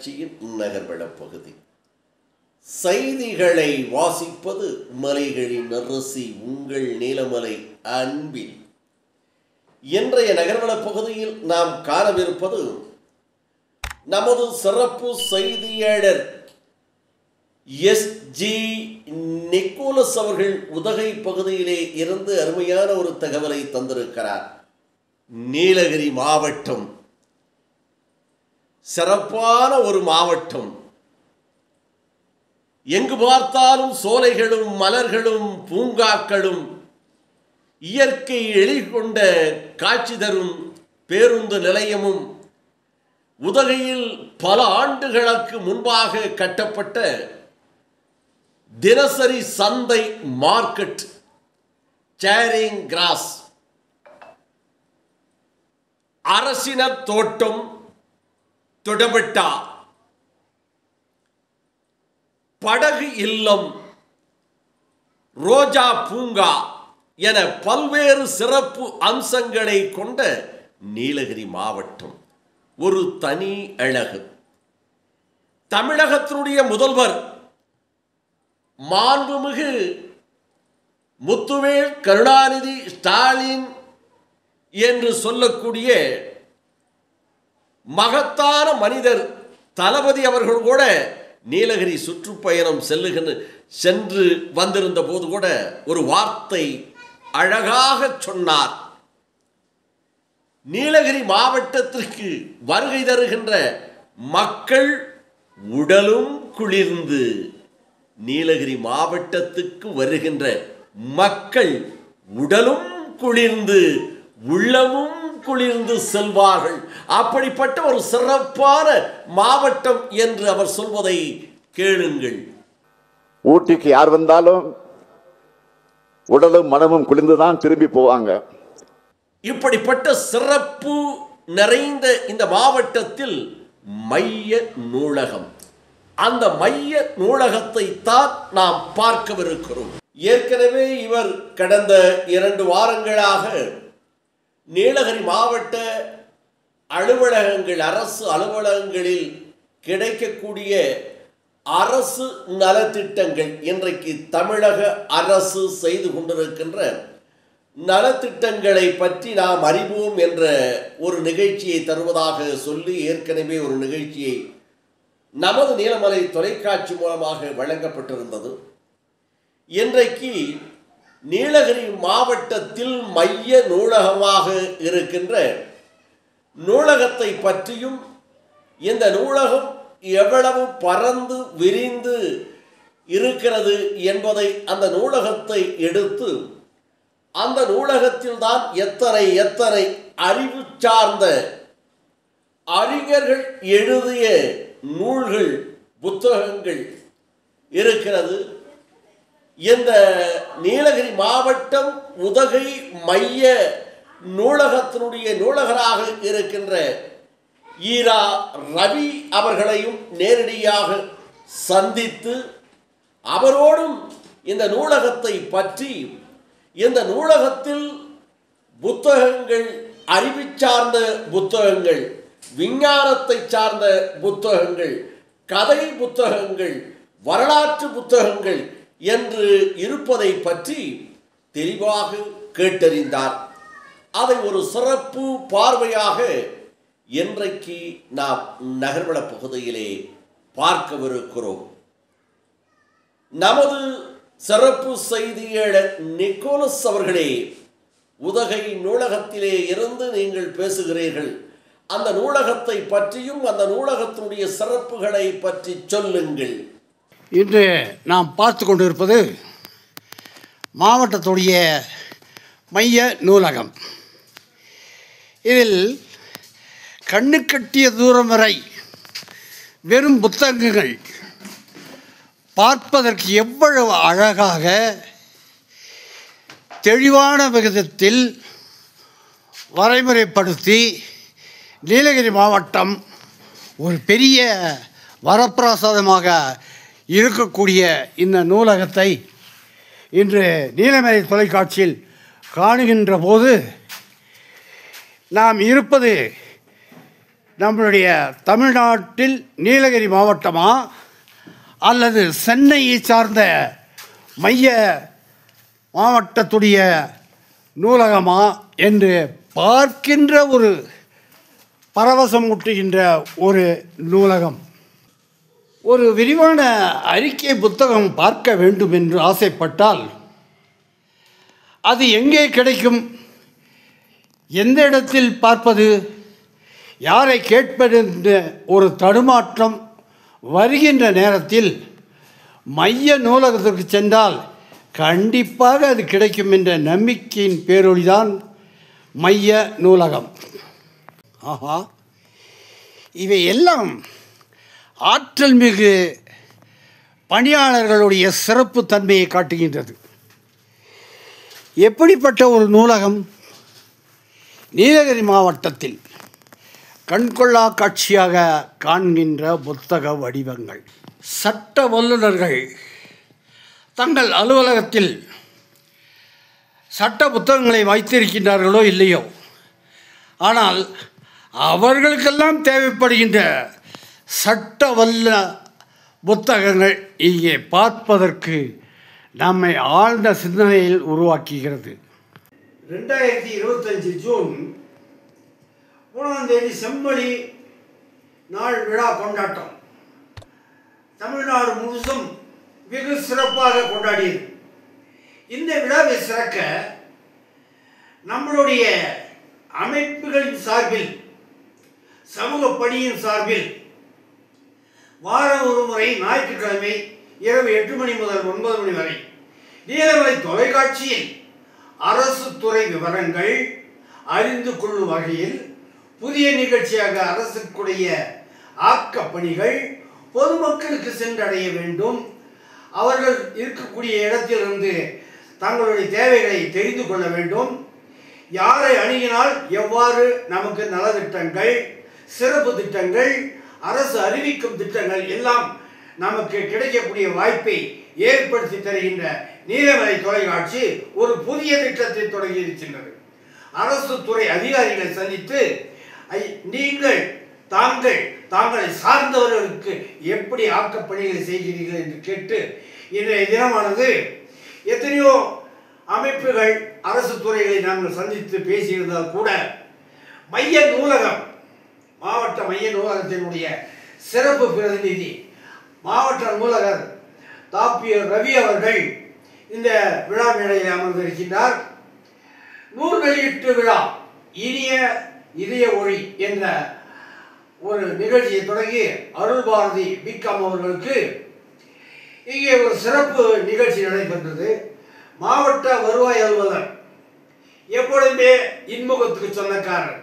தொலைக்காட்சியின் நகர்வள பகுதி. செய்திகளை வாசிப்பது மலைகளின் அரசி உங்கள் நீலமலை அன்பில். இன்றைய நகர்வள பகுதியில் நாம் காணவிருப்பது நமது சிறப்பு செய்தியாளர் எஸ்.ஜி. நிக்கோலஸ் அவர்கள் உதகை பகுதியிலே இருந்து அருமையான ஒரு தகவலை தந்திருக்கிறார். நீலகிரி மாவட்டம் சிறப்பான ஒரு மாவட்டம். எங்கு பார்த்தாலும் சோலைகளும் மலர்களும் பூங்காக்களும் இயற்கை எழில்கொண்ட காட்சி தரும் பேருந்து நிலையமும் உதகையில் பல ஆண்டுகளுக்கு முன்பாக கட்டப்பட்ட தினசரி சந்தை மார்க்கெட் சேரிங் கிராஸ், அரசினர் தோட்டம் தொடபட்டா, படகு இல்லம், ரோஜா பூங்கா என பல்வேறு சிறப்பு அம்சங்களை கொண்ட நீலகிரி மாவட்டம் ஒரு தனி அழகு. தமிழகத்தினுடைய முதல்வர் மாண்புமிகு முத்துவேல் கருணாநிதி ஸ்டாலின் என்று சொல்லக்கூடிய மகத்தான மனிதர் தளபதி அவர்கள் கூட நீலகிரி சுற்றுப்பயணம் சென்று வந்திருந்த போது கூட ஒரு வார்த்தை அழகாக சொன்னார். நீலகிரி மாவட்டத்திற்கு வருகை தருகின்ற மக்கள் உடலும் குளிர்ந்து, நீலகிரி மாவட்டத்துக்கு வருகின்ற மக்கள் உடலும் குளிர்ந்து உள்ளமும் குளிர்ந்து செல்வார்கள். அப்படிப்பட்ட ஒரு சிறப்பான மாவட்டம் என்று அவர் சொல்வதை கேளுங்கள். ஊட்டிக்கு யார் வந்தாலும் உடலும் மனமும் குளிர்ந்துதான் திரும்பி போவாங்க. இப்படிப்பட்ட சிறப்பு நிறைந்த இந்த மாவட்டத்தில் மைய நூலகம், அந்த மைய நூலகத்தை தான் நாம் பார்க்கவிருக்கிறோம். ஏற்கனவே இவர் கடந்த 2 வாரங்களாக நீலகிரி மாவட்ட அலுவலகங்கள், அரசு அலுவலகங்களில் கிடைக்கக்கூடிய அரசு நலத்திட்டங்கள், இன்றைக்கு தமிழக அரசு செய்து கொண்டிருக்கின்ற நலத்திட்டங்களை பற்றி நாம் அறிவோம் என்ற ஒரு நிகழ்ச்சியை தருவதாக சொல்லி ஏற்கனவே ஒரு நிகழ்ச்சியை நமது நீலமலை தொலைக்காட்சி மூலமாக வழங்கப்பட்டிருந்தது. இன்றைக்கு நீலகிரி மாவட்டத்தில் மைய நூலகமாக இருக்கின்ற நூலகத்தை பற்றியும், இந்த நூலகம் எவ்வளவு பறந்து விரிந்து இருக்கிறது என்பதை, அந்த நூலகத்தை எடுத்து அந்த நூலகத்தில் தான் எத்தனை அறிவு சார்ந்த அறிஞர்கள் எழுதிய நூல்கள், புத்தகங்கள் இருக்கிறது. இந்த நீலகிரி மாவட்டம் உதகை மைய நூலகத்தினுடைய நூலகராக இருக்கின்ற ஈரா ரவி அவர்களையும் நேரடியாக சந்தித்து அவரோடும் இந்த நூலகத்தை பற்றி, இந்த நூலகத்தில் புத்தகங்கள், அறிவு சார்ந்த புத்தகங்கள், விஞ்ஞானத்தை சார்ந்த புத்தகங்கள், கதை புத்தகங்கள், வரலாற்று புத்தகங்கள் என்று இருப்பதை பற்றி தெளிவாக கேட்டறிந்தார். அதை ஒரு சிறப்பு பார்வையாக இன்றைக்கு நாம் நகர்வள பகுதியிலே பார்க்கவிருக்கிறோம். நமது சிறப்பு செய்தியாளர் நிக்கோலஸ் அவர்களே, உதகை நூலகத்திலே இருந்து நீங்கள் பேசுகிறீர்கள். அந்த நூலகத்தை பற்றியும் அந்த நூலகத்தினுடைய சிறப்புகளை பற்றி சொல்லுங்கள். இன்று நாம் பார்த்து கொண்டிருப்பது மாவட்டத்துடைய மைய நூலகம். இதில் கண்ணுக்கட்டிய தூரம் வரை வெறும் புத்தகங்கள், பார்ப்பதற்கு எவ்வளவு அழகாக தெளிவான விகிதத்தில் வரைமுறைப்படுத்தி நீலகிரி மாவட்டம் ஒரு பெரிய வரப்பிரசாதமாக இருக்கக்கூடிய இந்த நூலகத்தை இன்று நீலமலை தொலைக்காட்சியில் காணுகின்ற போது நாம் இருப்பது நம்மளுடைய தமிழ்நாட்டில் நீலகிரி மாவட்டமா அல்லது சென்னையை சார்ந்த மைய மாவட்டத்துடைய நூலகமா என்று பார்க்கின்ற ஒரு பரவசம் ஊட்டுகின்ற ஒரு நூலகம். ஒரு விரிவான அறிக்கை புத்தகம் பார்க்க வேண்டும் என்று ஆசைப்பட்டால் அது எங்கே கிடைக்கும், எந்த இடத்தில் பார்ப்பது, யாரை கேட்பது என்ற ஒரு தடுமாற்றம் வருகின்ற நேரத்தில் மைய நூலகத்திற்கு சென்றால் கண்டிப்பாக அது கிடைக்கும் என்ற நம்பிக்கையின் பேரொழிதான் மைய நூலகம். ஆஹா, இவை எல்லாம் ஆற்றல் மிகு பணியாளர்களுடைய சிறப்பு தன்மையை காட்டுகின்றது. எப்படிப்பட்ட ஒரு நூலகம்? நீலகிரி மாவட்டத்தில் கண்கொள்ளா காட்சியாக காண்கின்ற புத்தக வடிவங்கள். சட்ட வல்லுநர்கள் தங்கள் அலுவலகத்தில் சட்ட புத்தகங்களை வைத்திருக்கின்றார்களோ இல்லையோ, ஆனால் அவர்களுக்கெல்லாம் தேவைப்படுகின்ற சட்ட வல்ல புத்தகங்கள் இங்கே பார்ப்பதற்கு நம்மை ஆழ்ந்த சிந்தனையில் உருவாக்குகிறது. 2025 ஜூன் 3 செம்மொழி நாள் விழா கொண்டாட்டம் தமிழ்நாடு முழுசும் வெகு சிறப்பாக கொண்டாடியது. இந்த விழாவை சிறக்க நம்மளுடைய அமைப்புகளின் சார்பில், சமூக பணியின் சார்பில் வாரம் ஒரு முறை ஞாயிற்றுக்கிழமை இரவு 8 மணி முதல் 9 மணி வரை நீலமலை தொலைக்காட்சியில் அரசு துறை விவரங்கள் அறிந்து கொள்ளும் வகையில் புதிய நிகழ்ச்சியாக அரசுக்குடைய ஆக்க பணிகள் பொதுமக்களுக்கு சென்றடைய வேண்டும். அவர்கள் இருக்கக்கூடிய இடத்திலிருந்து தங்களுடைய தேவைகளை தெரிந்து கொள்ள வேண்டும். யாரை அணுகினால் எவ்வாறு நமக்கு நலத்திட்டங்கள், சிறப்பு திட்டங்கள், அரசு அறிவிக்கும் திட்டங்கள் எல்லாம் நமக்கு கிடைக்கக்கூடிய வாய்ப்பை ஏற்படுத்தி தருகின்ற நீலமலை தொலைக்காட்சி ஒரு புதிய திட்டத்தை தொடங்கி இருக்கின்றது. அரசு துறை அதிகாரிகளை சந்தித்து நீங்கள் தாங்களை சார்ந்தவர்களுக்கு எப்படி ஆக்கப்பணிகளை செய்கிறீர்கள் என்று கேட்டு இன்றைய தினமானது எத்தனையோ அமைப்புகள் அரசு துறைகளை நாங்கள் சந்தித்து பேசியிருந்தால் கூட மைய நூலகம், மாவட்ட மைய நூலகத்தினுடைய சிறப்பு பிரதிநிதி மாவட்ட நூலகர் தாப்பியர் ரவி அவர்கள் இந்த விழா மேடையில் அமர்ந்திருக்கின்றார். நூல் வெளியீட்டு விழா இனிய இதய ஒளி என்ற ஒரு நிகழ்ச்சியை தொடங்கி அருள் பாரதி பிகாம் அவர்களுக்கு இங்கே ஒரு சிறப்பு நிகழ்ச்சி நடைபெற்றது. மாவட்ட வருவாய் அலுவலர் எப்பொழுதுமே இன்முகத்துக்கு சொந்தக்காரர்.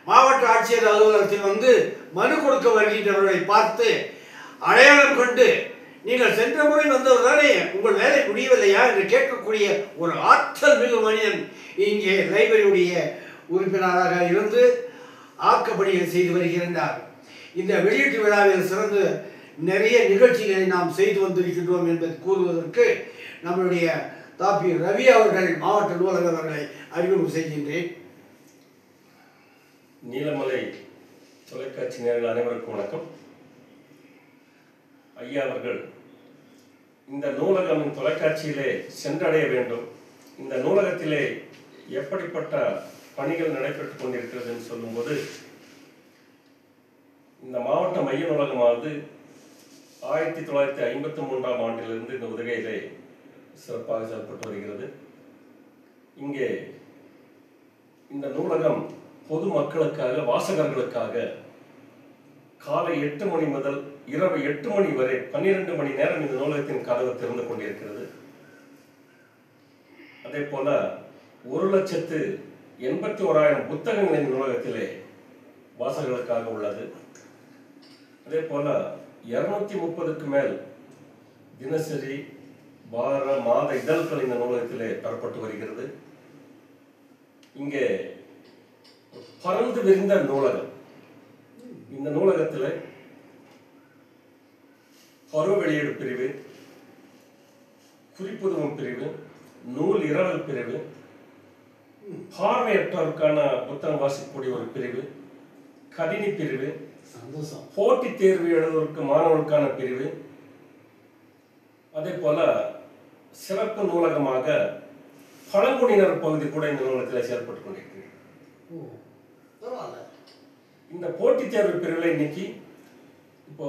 மாவட்ட ஆட்சியர் அலுவலகத்தில் வந்து மனு கொடுக்க வருகின்றவர்களை பார்த்து அடையாளம் கொண்டு நீங்கள் சென்ற முறை வந்தவர் தானே, உங்கள் வேலை முடியவில்லையா என்று கேட்கக்கூடிய ஒரு ஆற்றல் மிகு மனிதன் இங்கே லைப்ரரியுடைய உறுப்பினராக இருந்து ஆக்கப்பணிகள் செய்து வருகின்றார். இந்த வெளியீட்டு விழாவில் சிறந்து நிறைய நிகழ்ச்சிகளை நாம் செய்து வந்திருக்கின்றோம் என்பதை கூறுவதற்கு நம்முடைய தாப்பி ரவி அவர்கள் மாவட்ட நூலகர் அவர்களை அறிமுகம் செய்கின்றேன். நீலமலை தொலைக்காட்சி நேயர்கள் அனைவருக்கும் வணக்கம். ஐயா அவர்கள் இந்த நூலகம் தொலைக்காட்சியிலே சென்றடைய வேண்டும், இந்த நூலகத்திலே எப்படிப்பட்ட பணிகள் நடைபெற்றுக் கொண்டிருக்கிறது என்று சொல்லும்போது, இந்த மாவட்ட மைய நூலகமானது 1953ஆம் ஆண்டிலிருந்து இந்த உதகையிலே சிறப்பாக செயல்பட்டு வருகிறது. இங்கே இந்த நூலகம் பொது மக்களுக்காக, வாசகர்களுக்காக காலை 8 மணி முதல் இரவு 8 மணி வரை 12 மணி நேரம் இந்த நூலகத்தின் கதவு திறந்து கொண்டிருக்கிறது. அதே போல 1,81,000 புத்தகங்கள் இந்த நூலகத்திலே வாசகர்களுக்காக உள்ளது. அதே போல 230க்கு மேல் தினசரி, வார, மாத இதழ்கள் இந்த நூலகத்திலே தரப்பட்டு வருகிறது. இங்கே பறந்து விரிந்த நூலகம். இந்த நூலகத்தில் பருவ வெளியீடு பிரிவு, குறிப்புதவும் பிரிவு, நூல் இரவல் பிரிவு, பார்வையற்றோருக்கான புத்தகம் வாசிக்கக்கூடிய ஒரு பிரிவு, கணினி பிரிவு, போட்டித் தேர்வு எழுதுவதற்கு மாணவர்களுக்கான பிரிவு, அதே போல சிறப்பு நூலகமாக பழங்குடியினர் பகுதி கூட இந்த நூலகத்தில் செயல்பட்டு கொண்டிருக்கிறது. இந்த போட்டித் தேர்வு பிரிவில் இன்னைக்கு இப்போ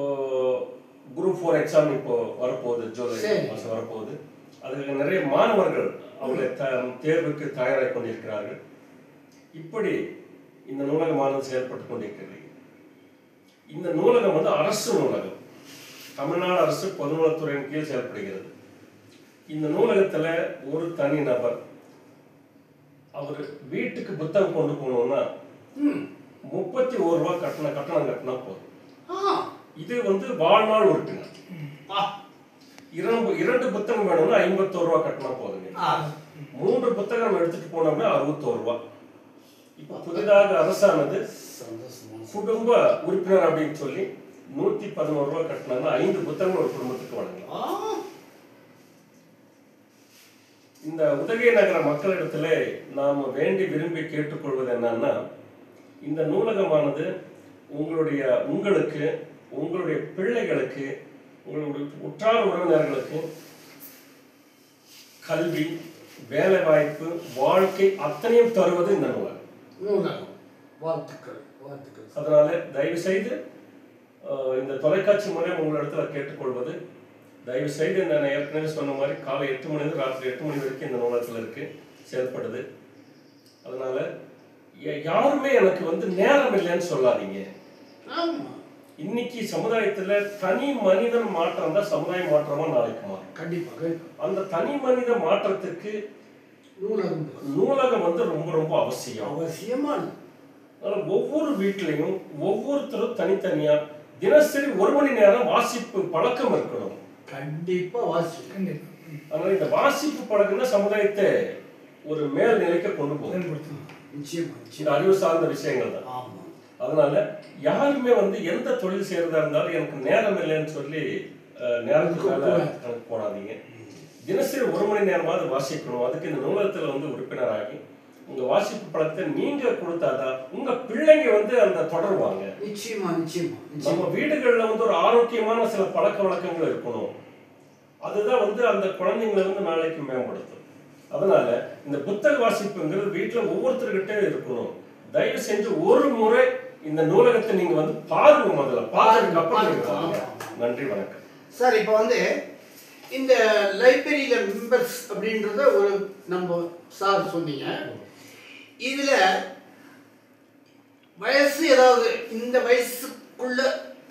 குரூப் 4 எக்ஸாம் இப்போ வரப்போகுது, ஜூலை மாதம் வரப்போகுது. அதுக்கு நிறைய மாணவர்கள் அவங்களை தேர்வுக்கு தயாராக கொண்டிருக்கிறார்கள். இப்படி இந்த நூலகமானது செயல்பட்டு கொண்டிருக்கிறது. இந்த நூலகம் வந்து அரசு நூலகம், தமிழ்நாடு அரசு பொதுநூலத்துறையின் கீழ் செயல்படுகிறது. இந்த நூலகத்தில் ஒரு தனி நபர் அவர் வீட்டுக்கு புத்தகம் கொண்டு போகணும்னா 31 ரூபாய் கட்டணம் கட்டினா போதும். இது வந்து வாழ்நாள் உறுப்பினர். 2 புத்தகம் வேணும்னா 51 ரூபாய் கட்டினா போதுங்க. 3 புத்தகம் எடுத்துட்டு போனோம்னா 61 ரூபாய். இப்போ புதிதாக அரசானது குடும்ப உறுப்பினர் அப்படின்னு சொல்லி 111 ரூபாய் கட்டினா 5 புத்தகங்கள் ஒரு குடும்பத்துக்கு வழங்கலாம். இந்த உதகை நகர மக்களிடத்துல நாம் வேண்டி விரும்பி கேட்டுக்கொள்வது என்னன்னா, இந்த நூலகமானது உங்களுக்கு உங்களுடைய பிள்ளைகளுக்கு, உங்களுடைய உற்றார் உறவினர்களுக்கு கல்வி, வேலை வாய்ப்பு, வாழ்க்கை அத்தனையும் தருவது இந்த நூலகம். அதனால தயவு செய்து இந்த தொலைக்காட்சி மூலம் உங்களிடத்துல கேட்டுக்கொள்வது, தயவு செய்து நான் ஏற்கனவே சொன்ன மாதிரி காலை 8 மணிலிருந்து ராத்திரி 8 மணி வரைக்கும் இந்த நூலகத்தில் இருக்கு, செயல்படுது. அதனால யாருமே எனக்கு வந்து நேரம் இல்லைன்னு சொல்லாதீங்க. இன்னைக்கு சமுதாயத்துல தனி மனிதன் மாற்றம் தான் சமுதாய மாற்றமா நாளைக்கு மாறும். கண்டிப்பாக அந்த தனி மனித மாற்றத்துக்கு நூலகம் வந்து ரொம்ப ரொம்ப அவசியமானது. ஒவ்வொரு வீட்டிலையும் ஒவ்வொருத்தரும் தனித்தனியா தினசரி 1 மணி நேரம் வாசிப்பு பழக்கம் இருக்கணும். கண்டிப்பா வாசிப்பு. அதனால இந்த வாசிப்பு பழக்கம் தான் சமுதாயத்தை ஒரு மேல் நிலைக்கு கொண்டு போகும். இந்த அறிவு சார்ந்த விஷயங்கள் தான். அதனால யாருமே வந்து எந்த தொழில் செய்யறதா இருந்தாலும் எனக்கு நேரம் இல்லைன்னு சொல்லி நேரத்துக்கு கணக்கு போடாதீங்க. தினசரி 1 மணி நேரமாவது வாசிக்கணும். அதுக்கு இந்த நூலகத்துல வந்து உறுப்பினராகி உங்க வாசிப்பு பழக்கத்தை நீங்க கொடுத்தாதான் உங்க பிள்ளைங்க வந்து அந்த தொடருவாங்க. நிச்சயமா. நம்ம வீடுகள்ல வந்து ஒரு ஆரோக்கியமான சில பழக்க வழக்கங்கள் இருக்கணும். அதுதான் வந்து அந்த குழந்தைங்களை வந்து நாளைக்கு மேம்படுத்தும். அதனால இந்த புத்தக வாசிப்புங்கிறது வீட்டுல ஒவ்வொருத்தர்கிட்டே இருக்கணும். தயவு செஞ்சு ஒரு முறை இந்த நூலகத்தை நீங்க வந்து பாருங்க. முதல்ல பார்த்ததுக்கு அப்புறம் நன்றி, வணக்கம் சார். இப்போ வந்து இந்த லைப்ரரியில மெம்பர்ஸ் அப்படின்றத ஒரு நம்ம சார் சொன்னீங்க. இதுல வயசு ஏதாவது இந்த வயசுக்குள்ள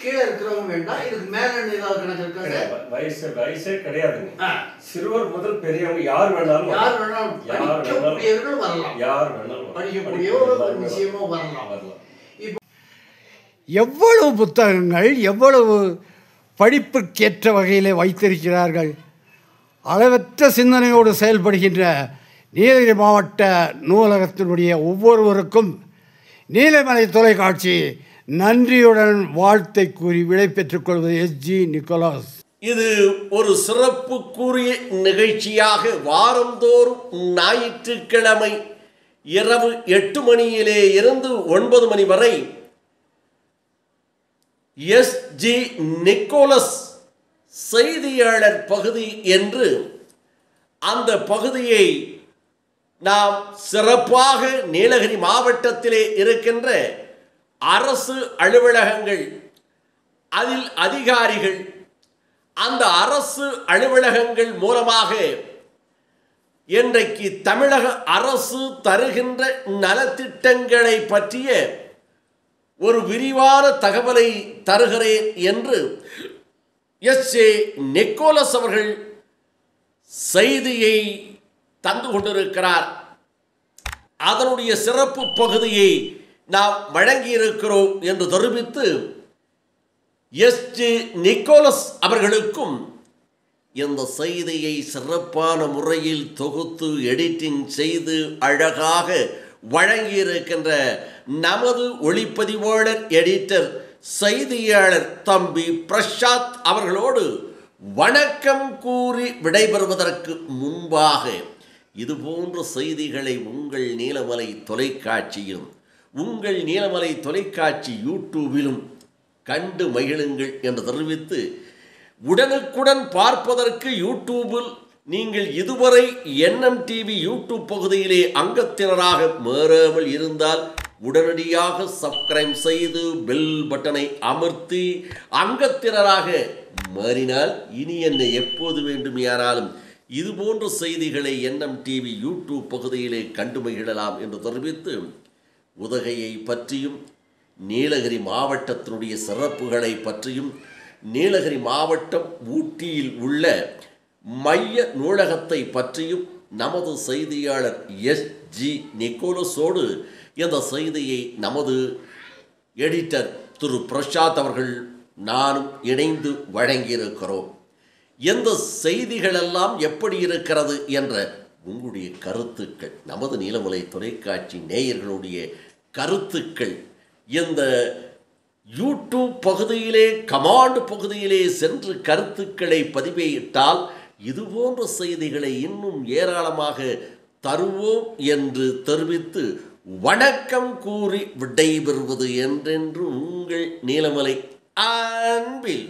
கீழே இருக்கிறவங்க வேண்டாம், இதுக்கு மேல ஏதாவது கணக்கு இருக்காங்க? வயசே கிடையாதுங்க. சிறுவர் முதல் பெரியவங்க யார் வேணாலும் படிக்கக்கூடியவங்க நிச்சயமா வரலாம். எவ்வளவு புத்தகங்கள் எவ்வளவு படிப்புக்கேற்ற வகையிலே வைத்திருக்கிறார்கள். அளவற்ற சிந்தனையோடு செயல்படுகின்ற நீலகிரி மாவட்ட நூலகத்தினுடைய ஒவ்வொருவருக்கும் நீலமலை தொலைக்காட்சி நன்றியுடன் வாழ்த்தை கூறி விடை பெற்றுக் கொள்வது எஸ்ஜி நிக்கோலஸ். இது ஒரு சிறப்புக்குரிய நிகழ்ச்சியாக வாரந்தோறும் ஞாயிற்றுக்கிழமை இரவு 8 மணியிலே இருந்து 9 மணி வரை எஸ்ஜி நிக்கோலஸ் செய்தியாளர் பகுதி என்று அந்த பகுதியை நாம் சிறப்பாக நீலகிரி மாவட்டத்திலே இருக்கின்ற அரசு அலுவலகங்கள், அதில் அதிகாரிகள், அந்த அரசு அலுவலகங்கள் மூலமாக இன்றைக்கு தமிழக அரசு தருகின்ற நலத்திட்டங்களை பற்றிய ஒரு விரிவான தகவலை தருகிறேன் என்று எஸ்ஜே நிக்கோலஸ் அவர்கள் செய்தியை தந்து கொண்டிருக்கிறார். அதனுடைய சிறப்பு பகுதியை நாம் வழங்கியிருக்கிறோம் என்று தெரிவித்து எஸ்ஜே நிக்கோலஸ் அவர்களுக்கும் இந்த செய்தியை சிறப்பான முறையில் தொகுத்து எடிட்டிங் செய்து அழகாக வழங்கியிருக்கின்ற நமது ஒளிப்பதிவாளர் எடிட்டர் செய்தியாளர் தம்பி பிரசாத் அவர்களோடு வணக்கம் கூறி விடைபெறுவதற்கு முன்பாக இதுபோன்ற செய்திகளை உங்கள் நீலமலை தொலைக்காட்சியும் உங்கள் நீலமலை தொலைக்காட்சி யூடியூபிலும் கண்டு மகிழுங்கள் என்று தெரிவித்து, உடனுக்குடன் பார்ப்பதற்கு யூடியூபில் நீங்கள் இதுவரை என்எம் டிவி யூடியூப் பகுதியிலே அங்கத்தினராக மாறாமல் இருந்தால் உடனடியாக சப்ஸ்கிரைப் செய்து பெல் பட்டனை அமர்த்தி அங்கத்தினராக மாறினால் இனி என்னை எப்போது வேண்டுமானாலும் இதுபோன்ற செய்திகளை என்எம் டிவி யூடியூப் பகுதியிலே கண்டு மகிழலாம் என்று தெரிவித்து, உதகையை பற்றியும் நீலகிரி மாவட்டத்தினுடைய சிறப்புகளை பற்றியும் நீலகிரி மாவட்டம் ஊட்டியில் உள்ள மைய நூலகத்தை பற்றியும் நமது செய்தியாளர் எஸ்.ஜி. நிக்கோலஸோடு இந்த செய்தியை நமது எடிட்டர் திரு பிரசாத் அவர்கள் நானும் இணைந்து வழங்கியிருக்கிறோம். எந்த செய்திகளெல்லாம் எப்படி இருக்கிறது என்ற உங்களுடைய கருத்துக்கள், நமது நீலமலை தொலைக்காட்சி நேயர்களுடைய கருத்துக்கள் இந்த யூடியூப் பகுதியிலே கமாண்ட் பகுதியிலே சென்று கருத்துக்களை பதிவிட்டால் இதுபோன்ற செய்திகளை இன்னும் ஏராளமாக தருவோம் என்று தெரிவித்து வணக்கம் கூறி விடைபெறுவது என்றென்று உங்கள் நீலமலை அன்பில்